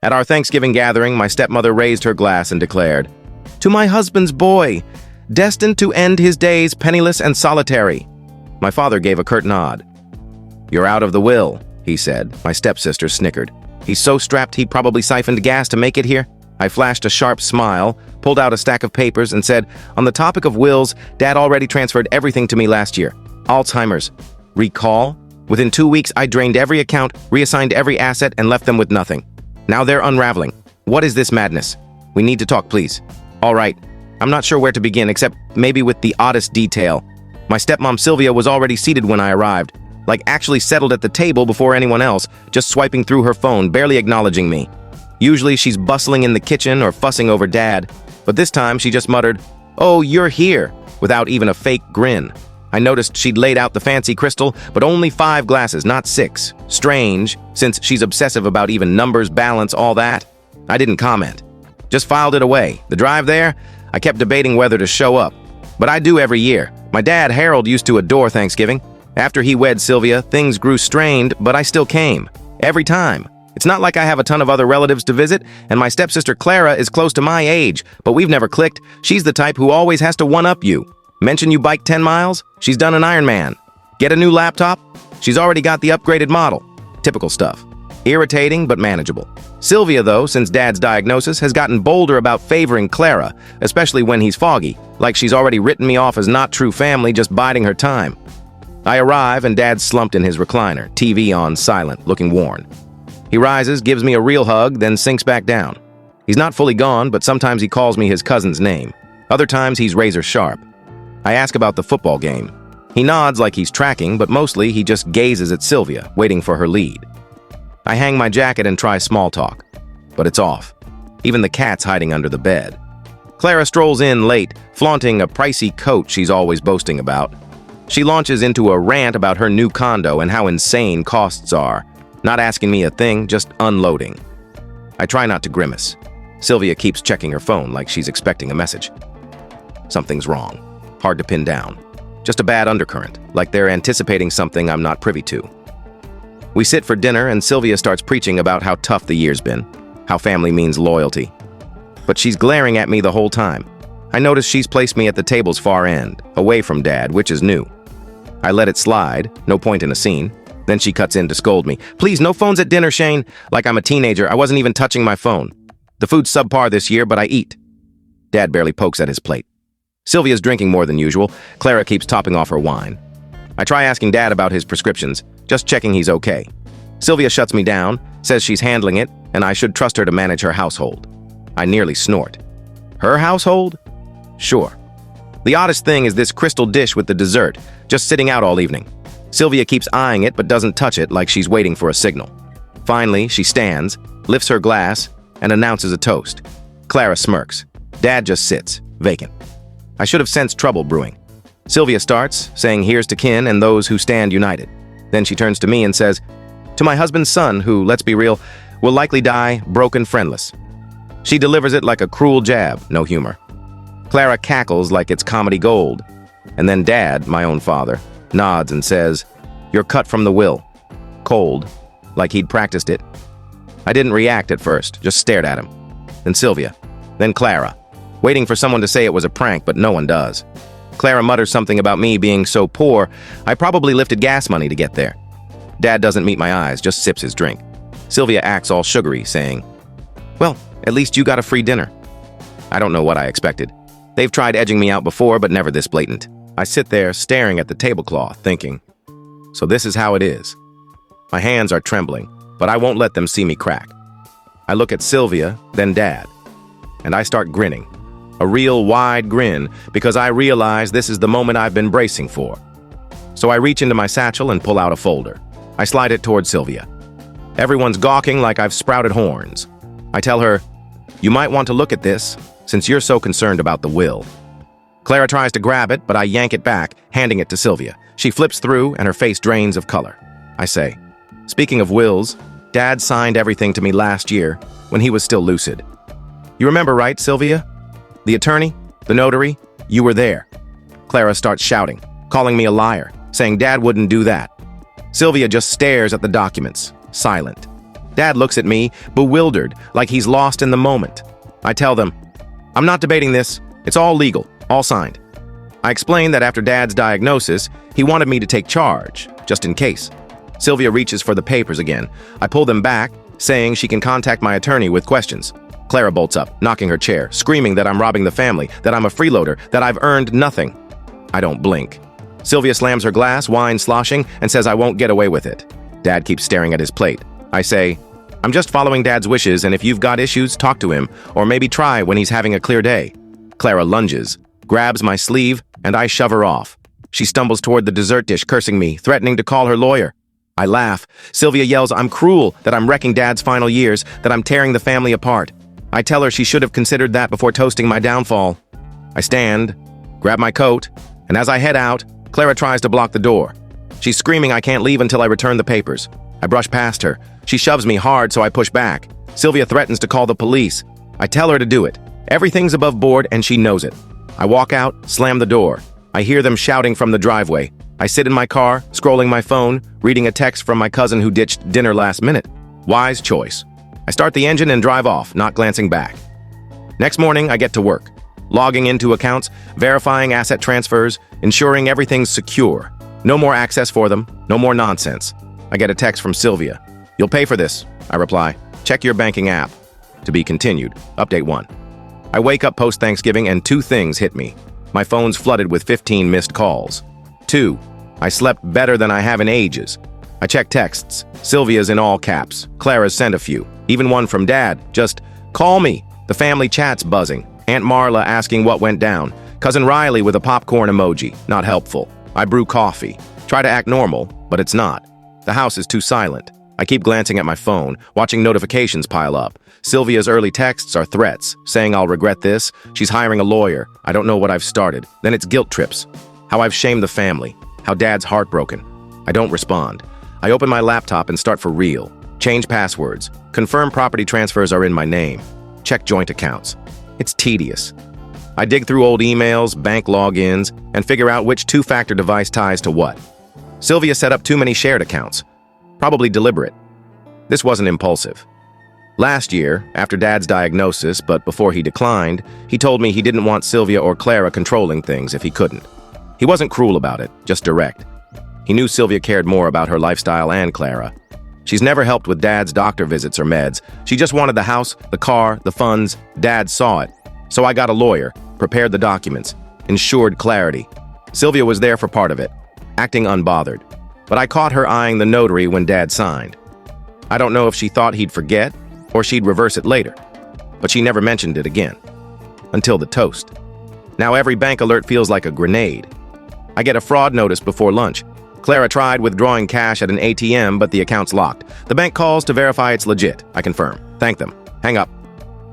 At our Thanksgiving gathering, my stepmother raised her glass and declared, "To my husband's boy, destined to end his days penniless and solitary." My father gave a curt nod. "You're out of the will," he said. My stepsister snickered. "He's so strapped he'd probably siphoned gas to make it here?" I flashed a sharp smile, pulled out a stack of papers, and said, "On the topic of wills, Dad already transferred everything to me last year. Alzheimer's. Recall? Within 2 weeks, I drained every account, reassigned every asset, and left them with nothing. Now they're unraveling. What is this madness? We need to talk, please." "All right. I'm not sure where to begin, except maybe with the oddest detail. My stepmom Sylvia was already seated when I arrived, like actually settled at the table before anyone else, just swiping through her phone, barely acknowledging me. Usually she's bustling in the kitchen or fussing over Dad, but this time she just muttered, 'Oh, you're here,' without even a fake grin. I noticed she'd laid out the fancy crystal, but only 5 glasses, not 6. Strange, since she's obsessive about even numbers, balance, all that. I didn't comment. Just filed it away. The drive there, I kept debating whether to show up. But I do every year. My dad, Harold, used to adore Thanksgiving. After he wed Sylvia, things grew strained, but I still came. Every time. It's not like I have a ton of other relatives to visit, and my stepsister Clara is close to my age, but we've never clicked. She's the type who always has to one-up you. Mention you bike 10 miles? She's done an Ironman. Get a new laptop? She's already got the upgraded model. Typical stuff. Irritating, but manageable. Sylvia, though, since Dad's diagnosis, has gotten bolder about favoring Clara, especially when he's foggy, like she's already written me off as not true family, just biding her time. I arrive, and Dad's slumped in his recliner, TV on silent, looking worn. He rises, gives me a real hug, then sinks back down. He's not fully gone, but sometimes he calls me his cousin's name. Other times he's razor sharp. I ask about the football game. He nods like he's tracking, but mostly he just gazes at Sylvia, waiting for her lead. I hang my jacket and try small talk, but it's off. Even the cat's hiding under the bed. Clara strolls in late, flaunting a pricey coat she's always boasting about. She launches into a rant about her new condo and how insane costs are, not asking me a thing, just unloading. I try not to grimace. Sylvia keeps checking her phone like she's expecting a message. Something's wrong. Hard to pin down. Just a bad undercurrent, like they're anticipating something I'm not privy to. We sit for dinner and Sylvia starts preaching about how tough the year's been, how family means loyalty. But she's glaring at me the whole time. I notice she's placed me at the table's far end, away from Dad, which is new. I let it slide, no point in a scene. Then she cuts in to scold me. "Please, no phones at dinner, Shane." Like I'm a teenager, I wasn't even touching my phone. The food's subpar this year, but I eat. Dad barely pokes at his plate. Sylvia's drinking more than usual. Clara keeps topping off her wine. I try asking Dad about his prescriptions, just checking he's okay. Sylvia shuts me down, says she's handling it, and I should trust her to manage her household. I nearly snort. Her household? Sure. The oddest thing is this crystal dish with the dessert, just sitting out all evening. Sylvia keeps eyeing it but doesn't touch it like she's waiting for a signal. Finally, she stands, lifts her glass, and announces a toast. Clara smirks. Dad just sits, vacant. I should have sensed trouble brewing. Sylvia starts, saying here's to kin and those who stand united. Then she turns to me and says, "To my husband's son, who, let's be real, will likely die broken friendless." She delivers it like a cruel jab, no humor. Clara cackles like it's comedy gold. And then Dad, my own father, nods and says, "You're cut from the will." Cold, like he'd practiced it. I didn't react at first, just stared at him. Then Sylvia. Then Clara. Waiting for someone to say it was a prank, but no one does. Clara mutters something about me being so poor, I probably lifted gas money to get there. Dad doesn't meet my eyes, just sips his drink. Sylvia acts all sugary, saying, "Well, at least you got a free dinner." I don't know what I expected. They've tried edging me out before, but never this blatant. I sit there staring at the tablecloth, thinking, so this is how it is. My hands are trembling, but I won't let them see me crack. I look at Sylvia, then Dad, and I start grinning. A real wide grin, because I realize this is the moment I've been bracing for. So I reach into my satchel and pull out a folder. I slide it towards Sylvia. Everyone's gawking like I've sprouted horns. I tell her, "You might want to look at this, since you're so concerned about the will." Clara tries to grab it, but I yank it back, handing it to Sylvia. She flips through, and her face drains of color. I say, "Speaking of wills, Dad signed everything to me last year, when he was still lucid. You remember, right, Sylvia? The attorney? The notary? You were there." Clara starts shouting, calling me a liar, saying Dad wouldn't do that. Sylvia just stares at the documents, silent. Dad looks at me, bewildered, like he's lost in the moment. I tell them, I'm not debating this. It's all legal, all signed. I explain that after Dad's diagnosis, he wanted me to take charge, just in case. Sylvia reaches for the papers again. I pull them back, saying she can contact my attorney with questions. Clara bolts up, knocking her chair, screaming that I'm robbing the family, that I'm a freeloader, that I've earned nothing. I don't blink. Sylvia slams her glass, wine sloshing, and says I won't get away with it. Dad keeps staring at his plate. I say, I'm just following Dad's wishes, and if you've got issues, talk to him, or maybe try when he's having a clear day. Clara lunges, grabs my sleeve, and I shove her off. She stumbles toward the dessert dish, cursing me, threatening to call her lawyer. I laugh. Sylvia yells I'm cruel, that I'm wrecking Dad's final years, that I'm tearing the family apart. I tell her she should have considered that before toasting my downfall. I stand, grab my coat, and as I head out, Clara tries to block the door. She's screaming I can't leave until I return the papers. I brush past her. She shoves me hard, so I push back. Sylvia threatens to call the police. I tell her to do it. Everything's above board, and she knows it. I walk out, slam the door. I hear them shouting from the driveway. I sit in my car, scrolling my phone, reading a text from my cousin who ditched dinner last minute. Wise choice. I start the engine and drive off, not glancing back. Next morning, I get to work. Logging into accounts, verifying asset transfers, ensuring everything's secure. No more access for them, no more nonsense. I get a text from Sylvia. You'll pay for this, I reply. Check your banking app. To be continued. Update 1. I wake up post-Thanksgiving and 2 things hit me. My phone's flooded with 15 missed calls. 2. I slept better than I have in ages. I check texts. Sylvia's in all caps. Clara's sent a few. Even one from Dad. Just, call me. The family chat's buzzing. Aunt Marla asking what went down. Cousin Riley with a popcorn emoji. Not helpful. I brew coffee. Try to act normal, but it's not. The house is too silent. I keep glancing at my phone, watching notifications pile up. Sylvia's early texts are threats, saying I'll regret this. She's hiring a lawyer. I don't know what I've started. Then it's guilt trips. How I've shamed the family. How Dad's heartbroken. I don't respond. I open my laptop and start for real. Change passwords. Confirm property transfers are in my name. Check joint accounts. It's tedious. I dig through old emails, bank logins, and figure out which 2-factor device ties to what. Sylvia set up too many shared accounts. Probably deliberate. This wasn't impulsive. Last year, after Dad's diagnosis, but before he declined, he told me he didn't want Sylvia or Clara controlling things if he couldn't. He wasn't cruel about it, just direct. He knew Sylvia cared more about her lifestyle and Clara. She's never helped with Dad's doctor visits or meds. She just wanted the house, the car, the funds. Dad saw it. So I got a lawyer, prepared the documents, ensured clarity. Sylvia was there for part of it, acting unbothered. But I caught her eyeing the notary when Dad signed. I don't know if she thought he'd forget or she'd reverse it later, but she never mentioned it again. Until the toast. Now every bank alert feels like a grenade. I get a fraud notice before lunch. Clara tried withdrawing cash at an ATM, but the account's locked. The bank calls to verify it's legit. I confirm. Thank them. Hang up.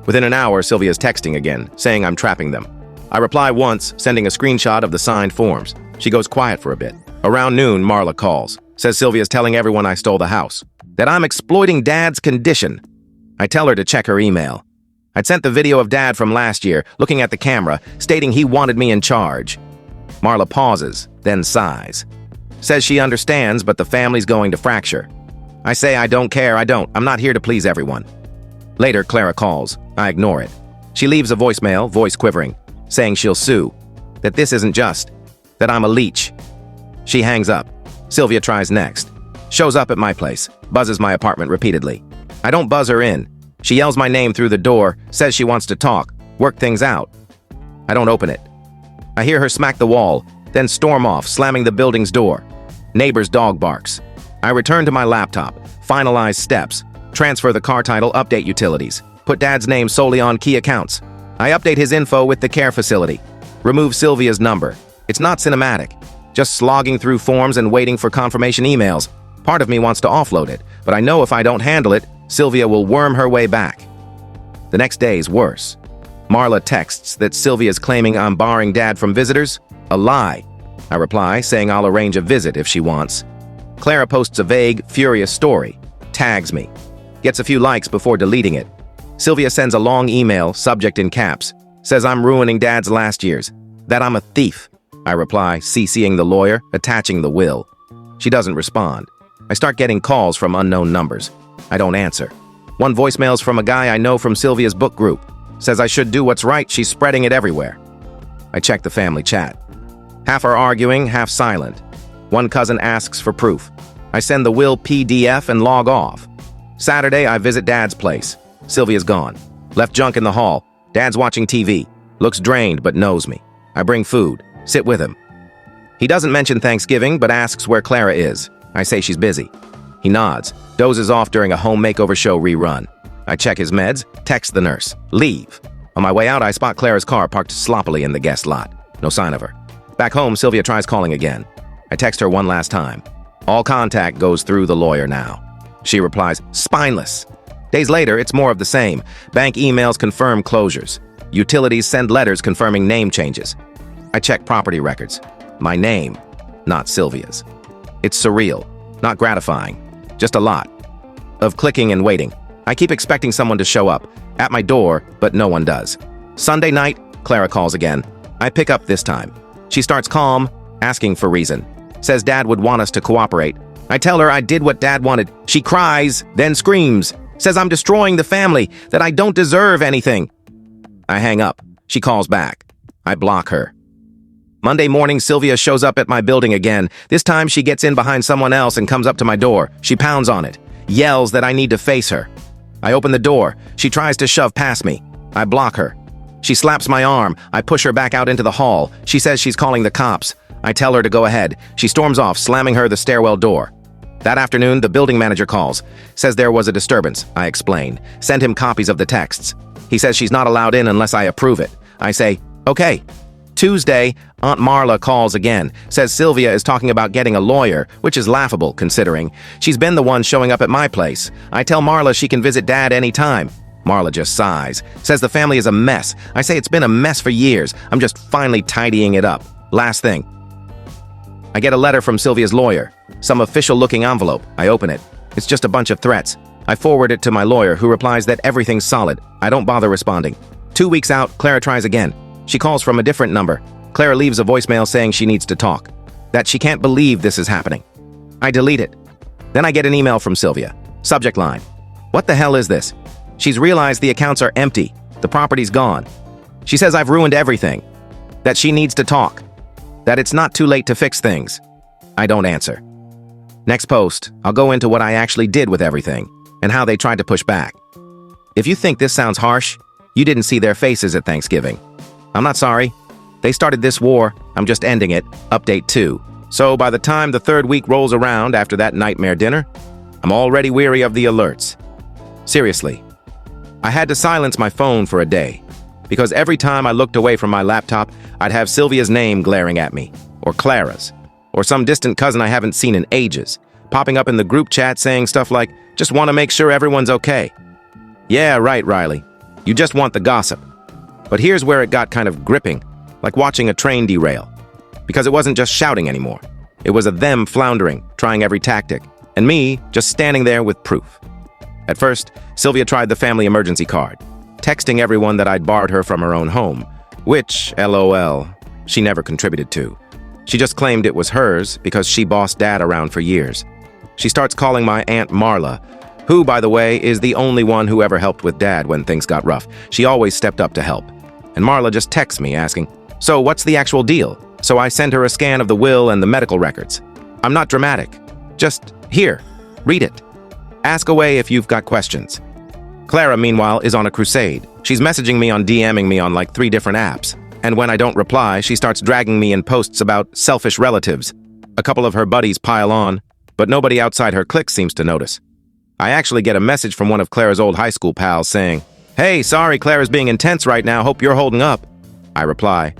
Within an hour, Sylvia's texting again, saying I'm trapping them. I reply once, sending a screenshot of the signed forms. She goes quiet for a bit. Around noon, Marla calls. Says Sylvia's telling everyone I stole the house. That I'm exploiting Dad's condition. I tell her to check her email. I'd sent the video of Dad from last year, looking at the camera, stating he wanted me in charge. Marla pauses, then sighs. Says she understands, but the family's going to fracture. I say I don't care, I'm not here to please everyone. Later, Clara calls. I ignore it. She leaves a voicemail, voice quivering, saying she'll sue. That this isn't just. That I'm a leech. She hangs up. Sylvia tries next. Shows up at my place, buzzes my apartment repeatedly. I don't buzz her in. She yells my name through the door, says she wants to talk, work things out. I don't open it. I hear her smack the wall, then storm off, slamming the building's door. Neighbor's dog barks. I return to my laptop, finalize steps, transfer the car title, update utilities, put Dad's name solely on key accounts. I update his info with the care facility. Remove Sylvia's number. It's not cinematic. Just slogging through forms and waiting for confirmation emails. Part of me wants to offload it, but I know if I don't handle it, Sylvia will worm her way back. The next day's worse. Marla texts that Sylvia's claiming I'm barring Dad from visitors. A lie. I reply, saying I'll arrange a visit if she wants. Clara posts a vague, furious story. Tags me. Gets a few likes before deleting it. Sylvia sends a long email, subject in caps. Says I'm ruining Dad's last years. That I'm a thief. I reply, CCing the lawyer, attaching the will. She doesn't respond. I start getting calls from unknown numbers. I don't answer. One voicemail's from a guy I know from Sylvia's book group. Says I should do what's right, she's spreading it everywhere. I check the family chat. Half are arguing, half silent. One cousin asks for proof. I send the will PDF and log off. Saturday, I visit Dad's place. Sylvia's gone. Left junk in the hall. Dad's watching TV. Looks drained, but knows me. I bring food. Sit with him. He doesn't mention Thanksgiving, but asks where Clara is. I say she's busy. He nods, dozes off during a home makeover show rerun. I check his meds, text the nurse. Leave. On my way out, I spot Clara's car parked sloppily in the guest lot. No sign of her. Back home, Sylvia tries calling again. I text her one last time. All contact goes through the lawyer now. She replies, spineless. Days later, it's more of the same. Bank emails confirm closures. Utilities send letters confirming name changes. I check property records. My name, not Sylvia's. It's surreal, not gratifying, just a lot of clicking and waiting. I keep expecting someone to show up at my door, but no one does. Sunday night, Clara calls again. I pick up this time. She starts calm, asking for reason. Says Dad would want us to cooperate. I tell her I did what Dad wanted. She cries, then screams. Says I'm destroying the family, that I don't deserve anything. I hang up. She calls back. I block her. Monday morning, Sylvia shows up at my building again. This time she gets in behind someone else and comes up to my door. She pounds on it, yells that I need to face her. I open the door. She tries to shove past me. I block her. She slaps my arm. I push her back out into the hall. She says she's calling the cops. I tell her to go ahead. She storms off, slamming her the stairwell door. That afternoon, the building manager calls. Says there was a disturbance. I explain. Send him copies of the texts. He says she's not allowed in unless I approve it. I say, okay. Tuesday, Aunt Marla calls again. Says Sylvia is talking about getting a lawyer, which is laughable considering she's been the one showing up at my place. I tell Marla she can visit Dad anytime. Marla just sighs. Says the family is a mess. I say it's been a mess for years. I'm just finally tidying it up. Last thing. I get a letter from Sylvia's lawyer. Some official-looking envelope. I open it. It's just a bunch of threats. I forward it to my lawyer, who replies that everything's solid. I don't bother responding. 2 weeks out, Clara tries again. She calls from a different number. Clara leaves a voicemail saying she needs to talk. That she can't believe this is happening. I delete it. Then I get an email from Sylvia. Subject line. What the hell is this? She's realized the accounts are empty. The property's gone. She says I've ruined everything. That she needs to talk. That it's not too late to fix things. I don't answer. Next post, I'll go into what I actually did with everything and how they tried to push back. If you think this sounds harsh, you didn't see their faces at Thanksgiving. I'm not sorry. They started this war. I'm just ending it. Update 2. So by the time the third week rolls around after that nightmare dinner, I'm already weary of the alerts. Seriously. I had to silence my phone for a day because every time I looked away from my laptop, I'd have Sylvia's name glaring at me, or Clara's, or some distant cousin I haven't seen in ages, popping up in the group chat saying stuff like, just want to make sure everyone's okay. Yeah, right, Riley. You just want the gossip. But here's where it got kind of gripping, like watching a train derail. Because it wasn't just shouting anymore. It was a them floundering, trying every tactic, and me just standing there with proof. At first, Sylvia tried the family emergency card, texting everyone that I'd borrowed her from her own home, which, LOL, she never contributed to. She just claimed it was hers because she bossed Dad around for years. She starts calling my Aunt Marla, who, by the way, is the only one who ever helped with Dad when things got rough. She always stepped up to help. And Marla just texts me asking, so what's the actual deal? So I send her a scan of the will and the medical records. I'm not dramatic. Just, here, read it. Ask away if you've got questions. Clara, meanwhile, is on a crusade. She's messaging me on DMing me on like 3 different apps. And when I don't reply, she starts dragging me in posts about selfish relatives. A couple of her buddies pile on, but nobody outside her clique seems to notice. I actually get a message from one of Clara's old high school pals saying, hey, sorry, Clara's being intense right now, hope you're holding up. I reply,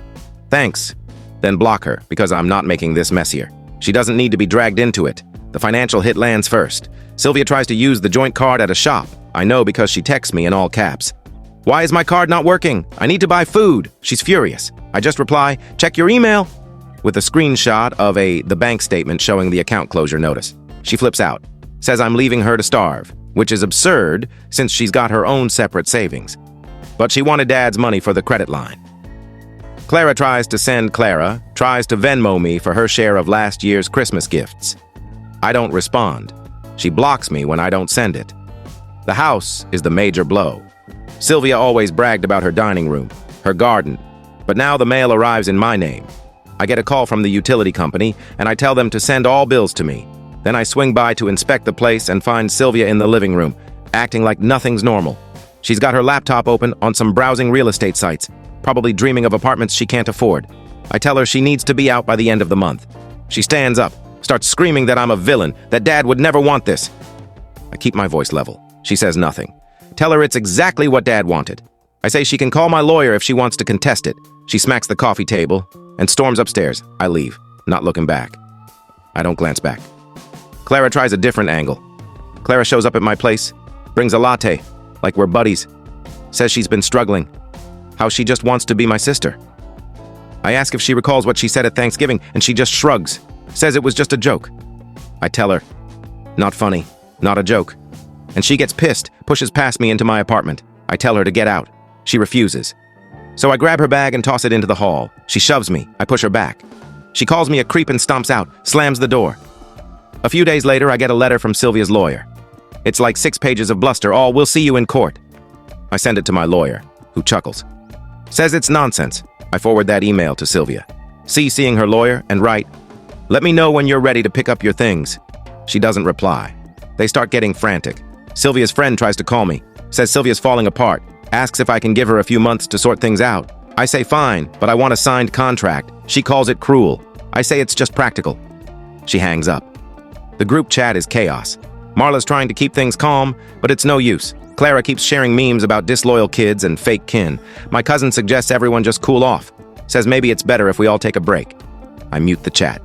thanks, then block her because I'm not making this messier. She doesn't need to be dragged into it. The financial hit lands first. Sylvia tries to use the joint card at a shop. I know because she texts me in all caps. Why is my card not working? I need to buy food. She's furious. I just reply, check your email, with a screenshot of the bank statement showing the account closure notice. She flips out, says I'm leaving her to starve, which is absurd since she's got her own separate savings. But she wanted Dad's money for the credit line. Clara tries to Venmo me for her share of last year's Christmas gifts. I don't respond. She blocks me when I don't send it. The house is the major blow. Sylvia always bragged about her dining room, her garden, but now the mail arrives in my name. I get a call from the utility company, and I tell them to send all bills to me. Then I swing by to inspect the place and find Sylvia in the living room, acting like nothing's normal. She's got her laptop open on some browsing real estate sites, probably dreaming of apartments she can't afford. I tell her she needs to be out by the end of the month. She stands up, starts screaming that I'm a villain, that Dad would never want this. I keep my voice level. She says nothing. Tell her it's exactly what Dad wanted. I say she can call my lawyer if she wants to contest it. She smacks the coffee table and storms upstairs. I leave, not looking back. I don't glance back. Clara tries a different angle. Clara shows up at my place, brings a latte, like we're buddies. Says she's been struggling. How she just wants to be my sister. I ask if she recalls what she said at Thanksgiving, and she just shrugs. Says it was just a joke. I tell her, not funny, not a joke. And she gets pissed, pushes past me into my apartment. I tell her to get out. She refuses. So I grab her bag and toss it into the hall. She shoves me. I push her back. She calls me a creep and stomps out, slams the door. A few days later, I get a letter from Sylvia's lawyer. It's like 6 pages of bluster, all "we'll see you in court." I send it to my lawyer, who chuckles. Says it's nonsense. I forward that email to Sylvia, CCing her lawyer, and write, "Let me know when you're ready to pick up your things." She doesn't reply. They start getting frantic. Sylvia's friend tries to call me, says Sylvia's falling apart, asks if I can give her a few months to sort things out. I say fine, but I want a signed contract. She calls it cruel. I say it's just practical. She hangs up. The group chat is chaos. Marla's trying to keep things calm, but it's no use. Clara keeps sharing memes about disloyal kids and fake kin. My cousin suggests everyone just cool off. Says maybe it's better if we all take a break. I mute the chat.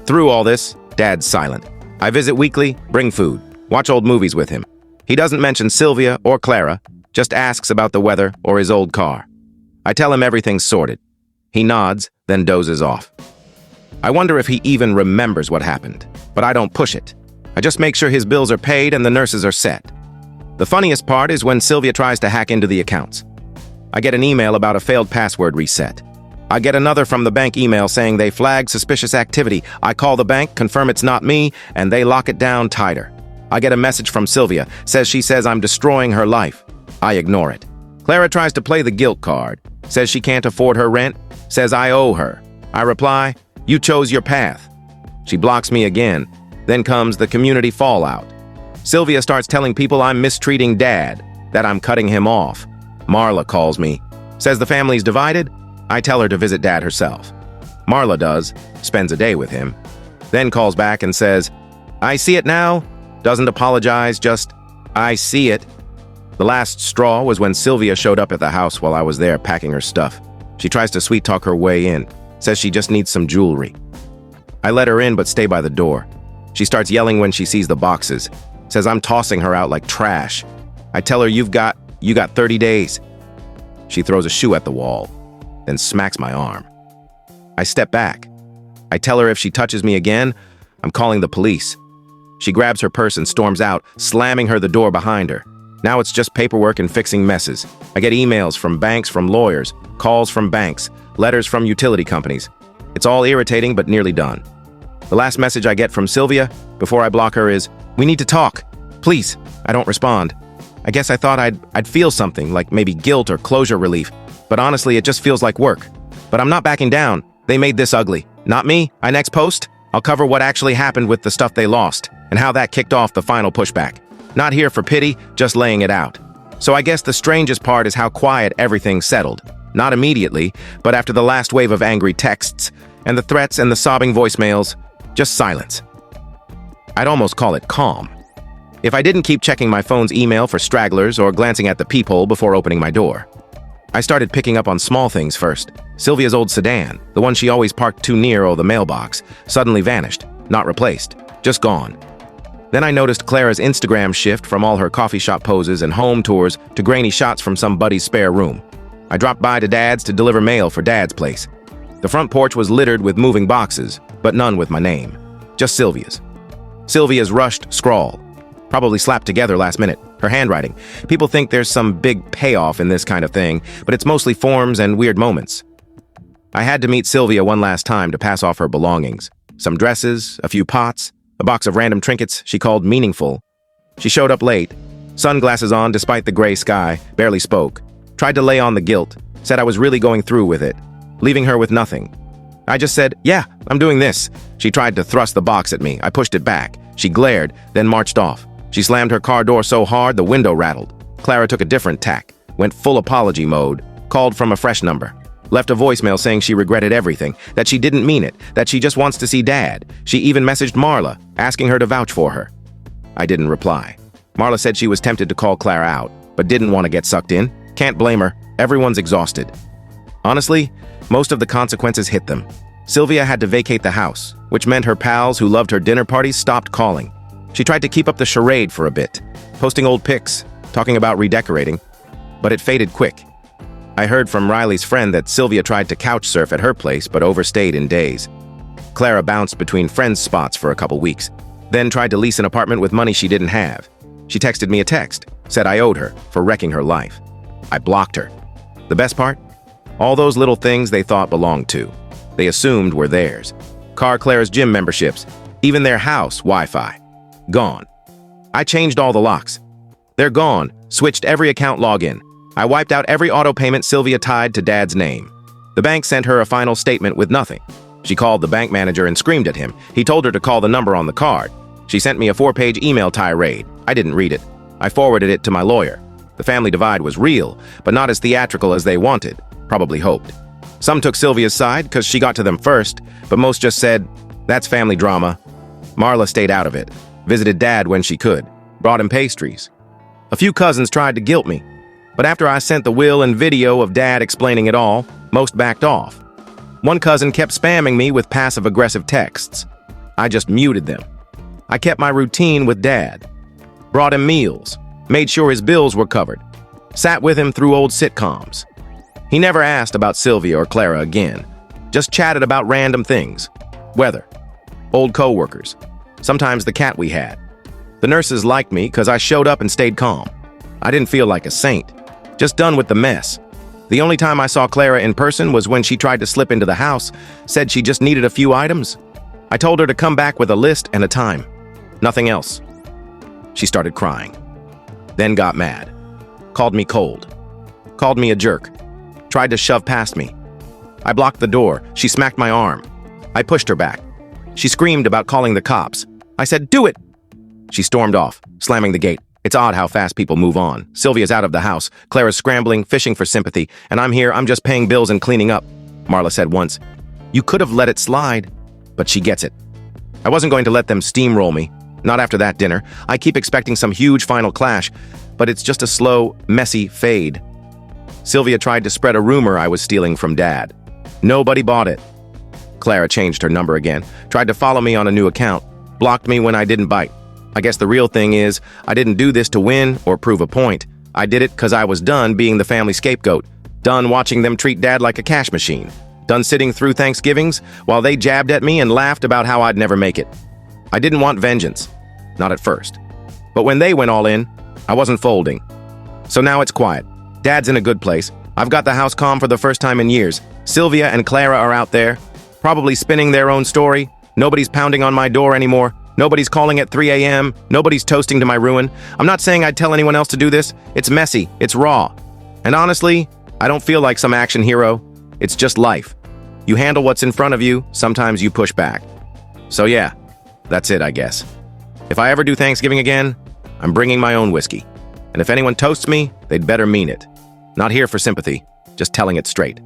Through all this, Dad's silent. I visit weekly, bring food, watch old movies with him. He doesn't mention Sylvia or Clara, just asks about the weather or his old car. I tell him everything's sorted. He nods, then dozes off. I wonder if he even remembers what happened, but I don't push it. I just make sure his bills are paid and the nurses are set. The funniest part is when Sylvia tries to hack into the accounts. I get an email about a failed password reset. I get another from the bank email saying they flagged suspicious activity. I call the bank, confirm it's not me, and they lock it down tighter. I get a message from Sylvia, says I'm destroying her life. I ignore it. Clara tries to play the guilt card, says she can't afford her rent, says I owe her. I reply, "You chose your path." She blocks me again. Then comes the community fallout. Sylvia starts telling people I'm mistreating Dad, that I'm cutting him off. Marla calls me, says the family's divided. I tell her to visit Dad herself. Marla does, spends a day with him, then calls back and says, "I see it now." Doesn't apologize, just, "I see it." The last straw was when Sylvia showed up at the house while I was there packing her stuff. She tries to sweet-talk her way in, says she just needs some jewelry. I let her in but stay by the door. She starts yelling when she sees the boxes, says I'm tossing her out like trash. I tell her you got 30 days. She throws a shoe at the wall, then smacks my arm. I step back. I tell her if she touches me again, I'm calling the police. She grabs her purse and storms out, slamming the door behind her. Now it's just paperwork and fixing messes. I get emails from banks, from lawyers, calls from banks, letters from utility companies. It's all irritating but nearly done. The last message I get from Sylvia, before I block her, is, "We need to talk. Please." I don't respond. I guess I thought I'd feel something, like maybe guilt or closure relief. But honestly, it just feels like work. But I'm not backing down. They made this ugly. Not me. I next post, I'll cover what actually happened with the stuff they lost, and how that kicked off the final pushback. Not here for pity, just laying it out. So I guess the strangest part is how quiet everything settled. Not immediately, but after the last wave of angry texts, and the threats and the sobbing voicemails, just silence. I'd almost call it calm. If I didn't keep checking my phone's email for stragglers or glancing at the peephole before opening my door. I started picking up on small things first. Sylvia's old sedan, the one she always parked too near the mailbox, suddenly vanished, not replaced, just gone. Then I noticed Clara's Instagram shift from all her coffee shop poses and home tours to grainy shots from some buddy's spare room. I dropped by to Dad's to deliver mail for Dad's place. The front porch was littered with moving boxes, but none with my name. Just Sylvia's. Sylvia's rushed scrawl. Probably slapped together last minute. Her handwriting. People think there's some big payoff in this kind of thing, but it's mostly forms and weird moments. I had to meet Sylvia one last time to pass off her belongings. Some dresses, a few pots, a box of random trinkets she called meaningful. She showed up late, Sunglasses on despite the gray sky, barely spoke. Tried to lay on the guilt, said I was really going through with it, leaving her with nothing. I just said, yeah, I'm doing this. She tried to thrust the box at me. I pushed it back. She glared, then marched off. She slammed her car door so hard the window rattled. Clara took a different tack, went full apology mode, called from a fresh number. Left a voicemail saying she regretted everything, that she didn't mean it, that she just wants to see Dad. She even messaged Marla, asking her to vouch for her. I didn't reply. Marla said she was tempted to call Clara out, but didn't want to get sucked in. Can't blame her. Everyone's exhausted. Honestly, most of the consequences hit them. Sylvia had to vacate the house, which meant her pals who loved her dinner parties stopped calling. She tried to keep up the charade for a bit, posting old pics, talking about redecorating, but it faded quick. I heard from Riley's friend that Sylvia tried to couch surf at her place but overstayed in days. Clara bounced between friends' spots for a couple weeks, then tried to lease an apartment with money she didn't have. She texted me a text, said I owed her for wrecking her life. I blocked her. The best part? All those little things they thought belonged to. They assumed were theirs. Clara's gym memberships, even their house Wi-Fi. Gone. I changed all the locks. They're gone, switched every account login. I wiped out every auto payment Sylvia tied to Dad's name. The bank sent her a final statement with nothing. She called the bank manager and screamed at him. He told her to call the number on the card. She sent me a 4-page email tirade. I didn't read it. I forwarded it to my lawyer. The family divide was real, but not as theatrical as they wanted, probably hoped. Some took Sylvia's side because she got to them first, but most just said, that's family drama. Marla stayed out of it, visited Dad when she could, brought him pastries. A few cousins tried to guilt me, but after I sent the will and video of Dad explaining it all, most backed off. One cousin kept spamming me with passive-aggressive texts. I just muted them. I kept my routine with Dad. Brought him meals, made sure his bills were covered, sat with him through old sitcoms. He never asked about Sylvia or Clara again, just chatted about random things, weather, old co-workers, sometimes the cat we had. The nurses liked me because I showed up and stayed calm. I didn't feel like a saint, just done with the mess. The only time I saw Clara in person was when she tried to slip into the house, said she just needed a few items. I told her to come back with a list and a time. Nothing else. She started crying. Then got mad. Called me cold. Called me a jerk. Tried to shove past me. I blocked the door. She smacked my arm. I pushed her back. She screamed about calling the cops. I said, do it! She stormed off, slamming the gate. It's odd how fast people move on. Sylvia's out of the house. Clara's scrambling, fishing for sympathy. And I'm here, I'm just paying bills and cleaning up. Marla said once. You could have let it slide. But she gets it. I wasn't going to let them steamroll me. Not after that dinner. I keep expecting some huge final clash, but it's just a slow, messy fade. Sylvia tried to spread a rumor I was stealing from Dad. Nobody bought it. Clara changed her number again, tried to follow me on a new account, blocked me when I didn't bite. I guess the real thing is, I didn't do this to win or prove a point. I did it because I was done being the family scapegoat, done watching them treat Dad like a cash machine, done sitting through Thanksgivings while they jabbed at me and laughed about how I'd never make it. I didn't want vengeance. Not at first. But when they went all in, I wasn't folding. So now it's quiet. Dad's in a good place. I've got the house calm for the first time in years. Sylvia and Clara are out there, probably spinning their own story. Nobody's pounding on my door anymore. Nobody's calling at 3 a.m. Nobody's toasting to my ruin. I'm not saying I'd tell anyone else to do this. It's messy. It's raw. And honestly, I don't feel like some action hero. It's just life. You handle what's in front of you. Sometimes you push back. So yeah, that's it, I guess. If I ever do Thanksgiving again, I'm bringing my own whiskey. And if anyone toasts me, they'd better mean it. Not here for sympathy, just telling it straight.